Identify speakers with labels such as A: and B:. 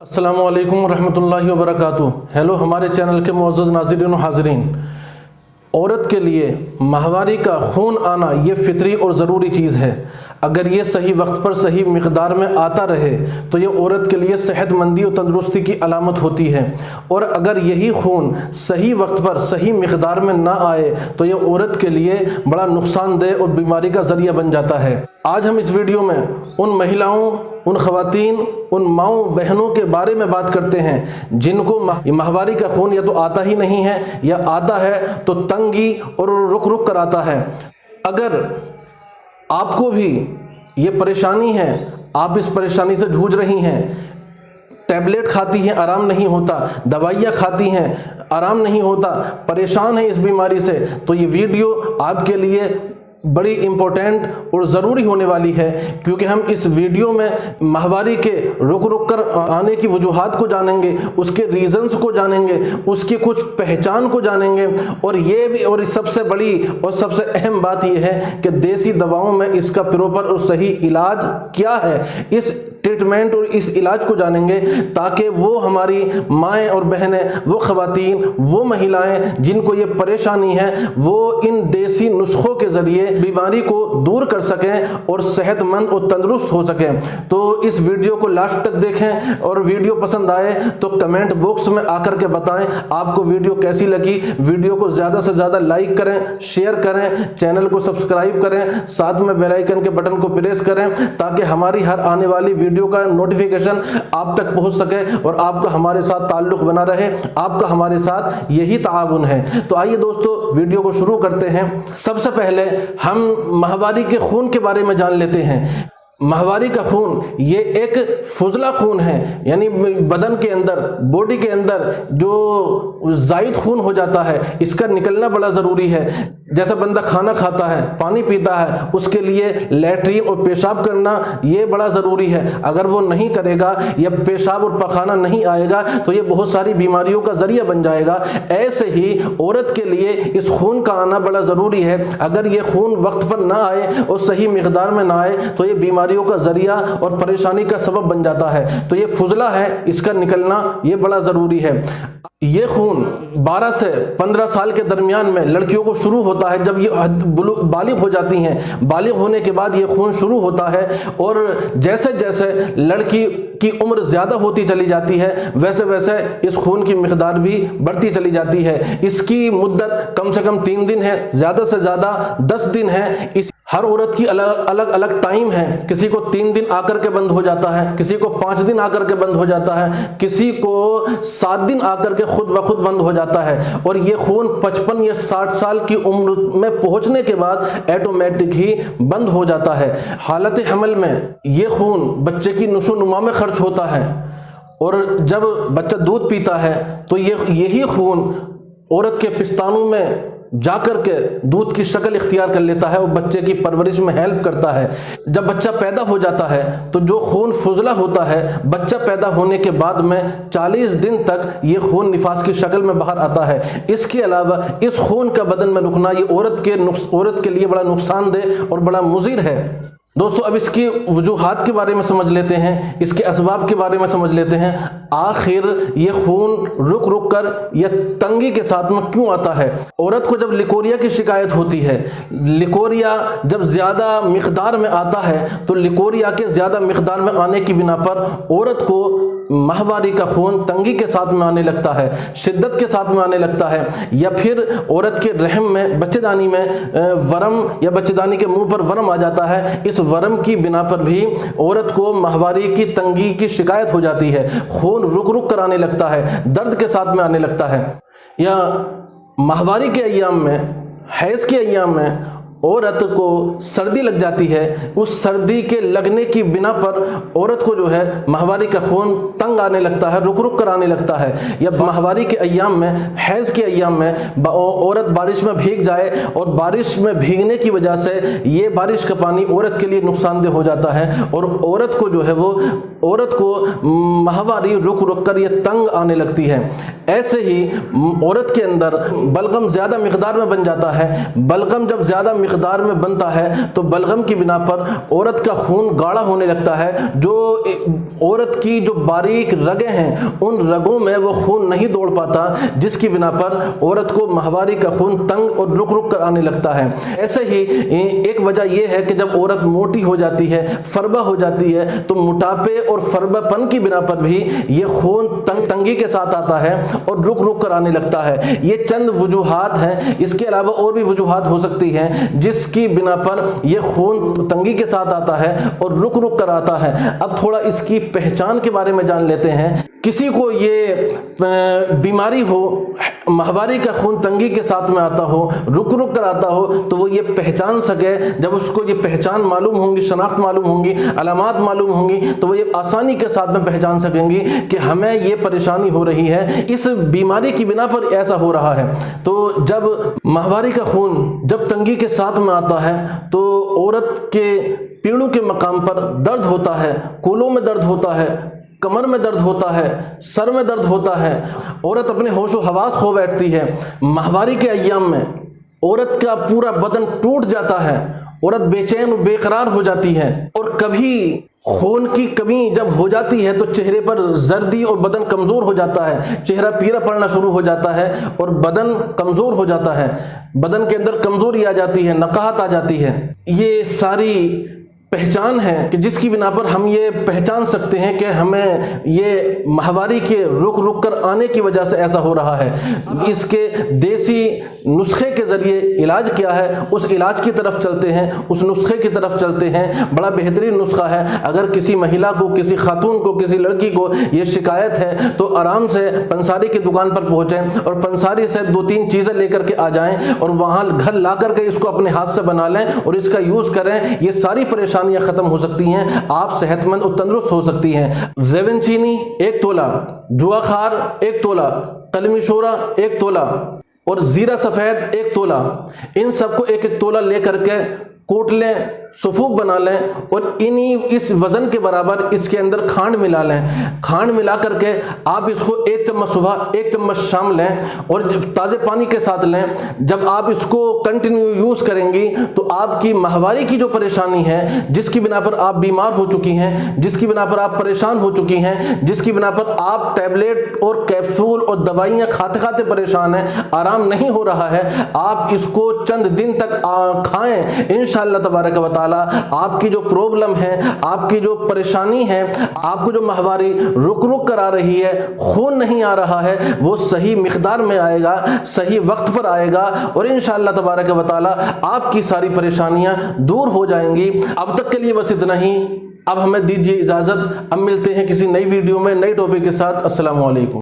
A: अस्सलामु अलैकुम रहमतुल्लाहि व बरकातुहू। हेलो हमारे चैनल के मुअज़्ज़ज़ नाज़रीन व हाज़रीन। औरत के लिए माहवारी का खून आना ये फितरी और ज़रूरी चीज़ है। अगर ये सही वक्त पर सही मिक़दार में आता रहे तो ये औरत के लिए सेहतमंदी और तंदुरुस्ती की अलामत होती है, और अगर यही खून सही वक्त पर सही मिक़दार में ना आए तो ये औरत के लिए बड़ा नुकसानदेह और बीमारी का ज़रिया बन जाता है। आज हम इस वीडियो में उन महिलाओं, उन ख़वातीन, उन माँओं बहनों के बारे में बात करते हैं जिनको माहवारी का खून या तो आता ही नहीं है या आता है तो तंगी और रुक रुक कर आता है। अगर आपको भी ये परेशानी है, आप इस परेशानी से जूझ रही हैं, टैबलेट खाती हैं आराम नहीं होता, दवाइयाँ खाती हैं आराम नहीं होता, परेशान हैं इस बीमारी से, तो ये वीडियो आपके लिए बड़ी इम्पोर्टेंट और ज़रूरी होने वाली है, क्योंकि हम इस वीडियो में माहवारी के रुक रुक कर आने की वजूहात को जानेंगे, उसके रीज़न्स को जानेंगे, उसकी कुछ पहचान को जानेंगे, और ये भी और सबसे बड़ी और सबसे अहम बात यह है कि देसी दवाओं में इसका प्रॉपर और सही इलाज क्या है, इस ट्रीटमेंट और इस इलाज को जानेंगे ताकि वो हमारी माएँ और बहनें, वो ख़वातीन, वो महिलाएं जिनको ये परेशानी है, वो इन देसी नुस्खों के ज़रिए बीमारी को दूर कर सकें और सेहतमंद और तंदुरुस्त हो सकें। तो इस वीडियो को लास्ट तक देखें, और वीडियो पसंद आए तो कमेंट बॉक्स में आकर के बताएं आपको वीडियो कैसी लगी। वीडियो को ज़्यादा से ज़्यादा लाइक करें, शेयर करें, चैनल को सब्सक्राइब करें, साथ में बेल आइकन के बटन को प्रेस करें ताकि हमारी हर आने वाली वीडियो का नोटिफिकेशन आप तक पहुंच सके और आपका हमारे साथ ताल्लुक बना रहे। आपका हमारे साथ यही ताआवुन है। तो आइए दोस्तों, वीडियो को शुरू करते हैं। सबसे पहले हम माहवारी के खून के बारे में जान लेते हैं। माहवारी का खून ये एक फुजला खून है, यानी बदन के अंदर, बॉडी के अंदर जो ज़ायद खून हो जाता है, इसका निकलना बड़ा ज़रूरी है। जैसा बंदा खाना खाता है, पानी पीता है, उसके लिए लैट्रीन और पेशाब करना ये बड़ा ज़रूरी है। अगर वो नहीं करेगा या पेशाब और पखाना नहीं आएगा तो ये बहुत सारी बीमारियों का ज़रिया बन जाएगा। ऐसे ही औरत के लिए इस खून का आना बड़ा ज़रूरी है। अगर ये खून वक्त पर ना आए और सही मिक़दार में ना आए तो ये बीमारियों का ज़रिया और परेशानी का सबब बन जाता है। तो ये फुजला है, इसका निकलना ये बड़ा ज़रूरी है। ये खून 12 से 15 साल के दरमियान में लड़कियों को शुरू होता है। जब ये बालिग हो जाती हैं, बालिग होने के बाद ये खून शुरू होता है, और जैसे जैसे लड़की की उम्र ज़्यादा होती चली जाती है वैसे वैसे इस खून की मिक़दार भी बढ़ती चली जाती है। इसकी मुद्दत कम से कम 3 दिन है, ज़्यादा से ज़्यादा 10 दिन है। इस हर औरत की अलग अलग टाइम है। किसी को 3 दिन आकर के बंद हो जाता है, किसी को 5 दिन आकर के बंद हो जाता है, किसी को 7 दिन आकर के खुद ब खुद बंद हो जाता है। और ये खून 55 या 60 साल की उम्र में पहुंचने के बाद ऑटोमेटिक ही बंद हो जाता है। हालत हमल में ये खून बच्चे की नशो-नुमा में खर्च होता है, और जब बच्चा दूध पीता है तो यही खून औरत के पिस्तानों में जाकर के दूध की शक्ल इख्तियार कर लेता है और बच्चे की परवरिश में हेल्प करता है। जब बच्चा पैदा हो जाता है तो जो खून फुजला होता है, बच्चा पैदा होने के बाद में 40 दिन तक ये खून निफास की शक्ल में बाहर आता है। इसके अलावा इस खून का बदन में रुकना ये औरत के लिए बड़ा नुकसानदेह और बड़ा मुज़िर है। दोस्तों, अब इसकी वजूहात के बारे में समझ लेते हैं, इसके असबाब के बारे में समझ लेते हैं। आखिर ये खून रुक रुक कर या तंगी के साथ में क्यों आता है? औरत को जब लिकोरिया की शिकायत होती है, लिकोरिया जब ज़्यादा मिक़दार में आता है तो लिकोरिया के ज़्यादा मिक़दार में आने की बिना पर औरत को माहवारी का खून तंगी के साथ में आने लगता है, शिद्दत के साथ में आने लगता है, या फिर औरत के रहम में, बच्चेदानी में वरम या बच्चेदानी के मुंह पर वरम आ जाता है। इस वरम की बिना पर भी औरत को माहवारी की तंगी की शिकायत हो जाती है। खून रुक रुक कर आने लगता है, दर्द के साथ में आने लगता है। या माहवारी के अय्याम में, हैज़ के अय्याम में औरत को सर्दी लग जाती है। उस सर्दी के लगने की बिना पर औरत को जो है माहवारी का खून तंग आने लगता है, रुक रुक कर आने लगता है। या माहवारी के अय्याम में, हैज़ के अय्याम में औरत बारिश में भीग जाए और बारिश में भीगने की वजह से ये बारिश का पानी औरत के लिए नुकसानदेह हो जाता है, और औरत को जो है वो औरत को माहवारी रुक रुक कर ये तंग आने लगती है। ऐसे ही औरत के अंदर बलगम ज़्यादा मिक़दार में बन जाता है। बलगम जब ज़्यादा مقدار میں بنتا ہے تو بلغم کی بنا پر عورت کا خون گاڑھا ہونے لگتا ہے، جو عورت کی جو باریک رگیں ہیں ان رگوں میں وہ خون نہیں دوڑ پاتا، جس کی بنا پر عورت کو ماہواری کا خون تنگ اور رک رک کر آنے لگتا ہے۔ ایسے ہی ایک وجہ یہ ہے کہ جب عورت موٹی ہو جاتی ہے، فربہ ہو جاتی ہے، تو موٹاپے اور فربہ پن کی بنا پر بھی یہ خون تنگی کے ساتھ آتا ہے اور رک رک کر آنے لگتا ہے۔ یہ چند وجوہات ہیں، اس کے علاوہ اور بھی وجوہات ہو سکتی ہیں جس کی بنا پر یہ خون تنگی کے ساتھ آتا ہے اور رک رک کر آتا ہے۔ اب تھوڑا اس کی پہچان کے بارے میں جان لیتے ہیں۔ کسی کو یہ بیماری ہو، ماہواری کا خون تنگی کے ساتھ میں آتا ہو، رک رک کر آتا ہو، تو وہ یہ پہچان سکے، جب اس کو یہ پہچان معلوم ہوں گی، شناخت معلوم ہوں گی، علامات معلوم ہوں گی، تو وہ یہ آسانی کے ساتھ میں پہچان سکیں گی کہ ہمیں یہ پریشانی ہو رہی ہے، اس بیماری کی بنا پر ایسا ہو رہا ہے۔ تو جب ماہواری کا خون جب تنگی کے ساتھ میں آتا ہے تو عورت کے پیڑوں کے مقام پر درد ہوتا ہے، کولوں میں درد ہوتا ہے، کمر میں درد ہوتا ہے، سر میں درد ہوتا ہے، عورت اپنے ہوش و حواس کھو بیٹھتی ہے۔ ماہواری کے ایام میں عورت کا پورا بدن ٹوٹ جاتا ہے، عورت بے چین و بے قرار ہو جاتی ہے، اور کبھی خون کی کمی جب ہو جاتی ہے تو چہرے پر زردی اور بدن کمزور ہو جاتا ہے، چہرہ پیلا پڑنا شروع ہو جاتا ہے اور بدن کمزور ہو جاتا ہے، بدن کے اندر کمزوری آ جاتی ہے، نقاہت آ جاتی ہے۔ یہ ساری پہچان ہے کہ جس کی بنا پر ہم یہ پہچان سکتے ہیں کہ ہمیں یہ ماہواری کے رک رک کر آنے کی وجہ سے ایسا ہو رہا ہے۔ اس کے دیسی نسخے کے ذریعے علاج کیا ہے، اس علاج کی طرف چلتے ہیں، اس نسخے کی طرف چلتے ہیں۔ بڑا بہترین نسخہ ہے۔ اگر کسی مہیلا کو، کسی خاتون کو، کسی لڑکی کو یہ شکایت ہے تو آرام سے پنساری کی دکان پر پہنچیں اور پنساری سے 2-3 چیزیں لے کر کے آ جائیں اور وہاں گھر لا کر کے اس کو اپنے ہاتھ سے بنا لیں اور اس کا یوز کریں۔ یہ ساری پریشانیاں ختم ہو سکتی ہیں، آپ صحت مند اور تندرست ہو سکتی ہیں۔ زیون چینی 1 تولہ، جوا خار 1 تولہ، قلمی شورہ 1 تولہ اور زیرہ سفید 1 تولہ، ان سب کو 1-1 تولہ لے کر کے کوٹ لیں، سفوف بنا لیں اور اس وزن کے برابر اس کے اندر کھانڈ ملا لیں۔ کھانڈ ملا کر کے آپ اس کو 1 چمچ صبح 1 چمچ شام لیں اور تازے پانی کے ساتھ لیں۔ جب آپ اس کو کنٹینیو یوز کریں گی تو آپ کی ماہواری کی جو پریشانی ہے، جس کی بنا پر آپ بیمار ہو چکی ہیں، جس کی بنا پر آپ پریشان ہو چکی ہیں، جس کی بنا پر آپ ٹیبلیٹ اور کیپسول اور دوائیاں کھاتے کھاتے پریشان ہیں، آرام نہیں ہو رہا ہے، آپ اس کو چند دن تک کھائیں، انشاءاللہ تبارک و تعالی آپ کی جو پرابلم ہے، آپ کی جو پریشانی ہے، آپ کو جو ماہواری رک رک کر آ رہی ہے، خون نہیں آ رہا ہے، وہ صحیح مقدار میں آئے گا، صحیح وقت پر آئے گا اور انشاءاللہ تبارک و تعالی آپ کی ساری پریشانیاں دور ہو جائیں گی۔ اب تک کے لیے بس اتنا ہی، اب ہمیں دیجیے اجازت، اب ملتے ہیں کسی نئی ویڈیو میں نئی ٹاپک کے ساتھ۔ السلام علیکم۔